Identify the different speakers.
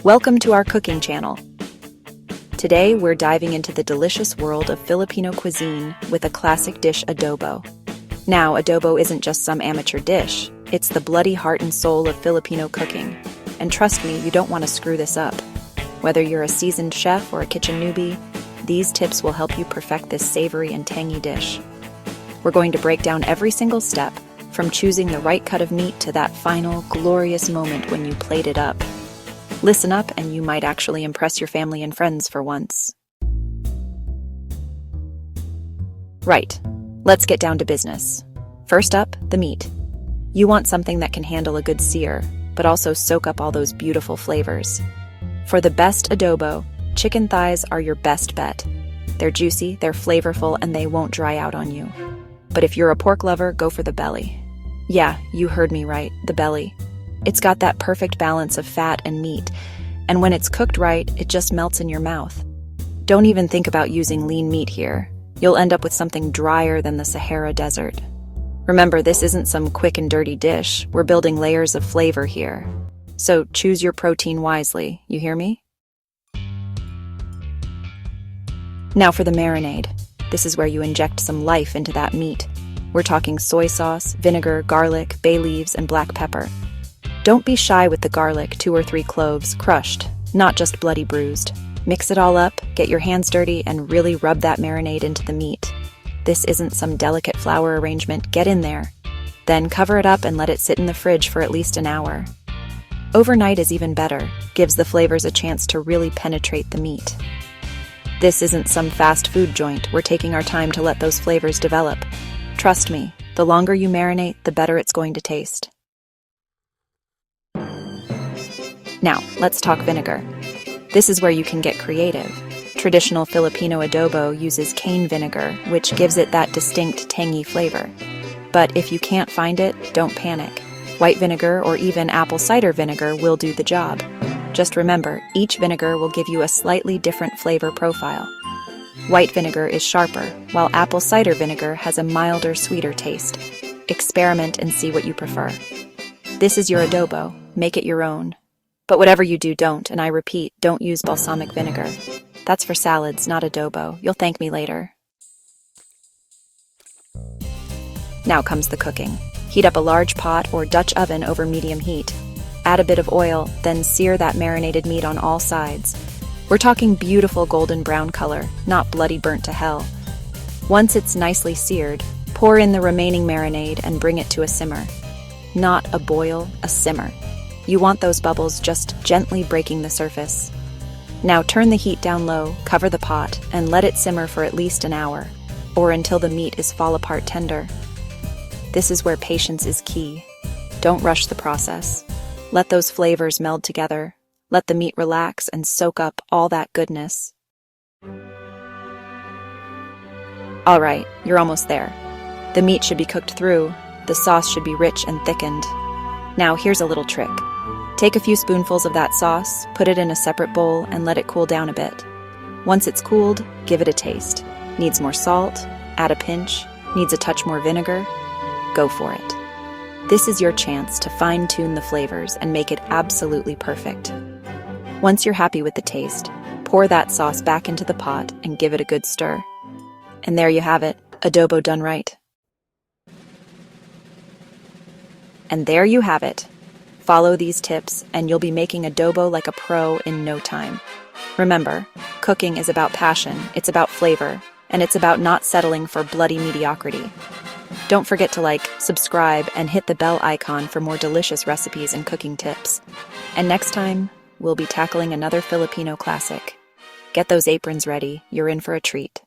Speaker 1: Welcome to our cooking channel. Today, we're diving into the delicious world of Filipino cuisine with a classic dish, adobo. Now, adobo isn't just some amateur dish. It's the bloody heart and soul of Filipino cooking. And trust me, you don't want to screw this up. Whether you're a seasoned chef or a kitchen newbie, these tips will help you perfect this savory and tangy dish. We're going to break down every single step, from choosing the right cut of meat to that final, glorious moment when you plate it up. Listen up, and you might actually impress your family and friends for once. Right, let's get down to business. First up, the meat. You want something that can handle a good sear, but also soak up all those beautiful flavors. For the best adobo, chicken thighs are your best bet. They're juicy, they're flavorful, and they won't dry out on you. But if you're a pork lover, go for the belly. Yeah, you heard me right, the belly. It's got that perfect balance of fat and meat, and when it's cooked right, it just melts in your mouth. Don't even think about using lean meat here. You'll end up with something drier than the Sahara Desert. Remember, this isn't some quick and dirty dish. We're building layers of flavor here. So choose your protein wisely, you hear me? Now for the marinade. This is where you inject some life into that meat. We're talking soy sauce, vinegar, garlic, bay leaves, and black pepper. Don't be shy with the garlic, 2 or 3 cloves, crushed, not just bloody bruised. Mix it all up, get your hands dirty, and really rub that marinade into the meat. This isn't some delicate flour arrangement, get in there. Then cover it up and let it sit in the fridge for at least an hour. Overnight is even better, gives the flavors a chance to really penetrate the meat. This isn't some fast food joint, we're taking our time to let those flavors develop. Trust me, the longer you marinate, the better it's going to taste. Now, let's talk vinegar. This is where you can get creative. Traditional Filipino adobo uses cane vinegar, which gives it that distinct tangy flavor. But if you can't find it, don't panic. White vinegar or even apple cider vinegar will do the job. Just remember, each vinegar will give you a slightly different flavor profile. White vinegar is sharper, while apple cider vinegar has a milder, sweeter taste. Experiment and see what you prefer. This is your adobo. Make it your own. But whatever you do, don't, and I repeat, don't use balsamic vinegar. That's for salads, not adobo. You'll thank me later. Now comes the cooking. Heat up a large pot or Dutch oven over medium heat. Add a bit of oil, then sear that marinated meat on all sides. We're talking beautiful golden brown color, not bloody burnt to hell. Once it's nicely seared, pour in the remaining marinade and bring it to a simmer. Not a boil, a simmer. You want those bubbles just gently breaking the surface. Now turn the heat down low, cover the pot, and let it simmer for at least an hour, or until the meat is fall-apart tender. This is where patience is key. Don't rush the process. Let those flavors meld together. Let the meat relax and soak up all that goodness. All right, you're almost there. The meat should be cooked through. The sauce should be rich and thickened. Now here's a little trick. Take a few spoonfuls of that sauce, put it in a separate bowl, and let it cool down a bit. Once it's cooled, give it a taste. Needs more salt? Add a pinch. Needs a touch more vinegar? Go for it. This is your chance to fine-tune the flavors and make it absolutely perfect. Once you're happy with the taste, pour that sauce back into the pot and give it a good stir. And there you have it, adobo done right. And there you have it. Follow these tips and you'll be making adobo like a pro in no time. Remember, cooking is about passion, it's about flavor, and it's about not settling for bloody mediocrity. Don't forget to like, subscribe, and hit the bell icon for more delicious recipes and cooking tips. And next time, we'll be tackling another Filipino classic. Get those aprons ready, you're in for a treat.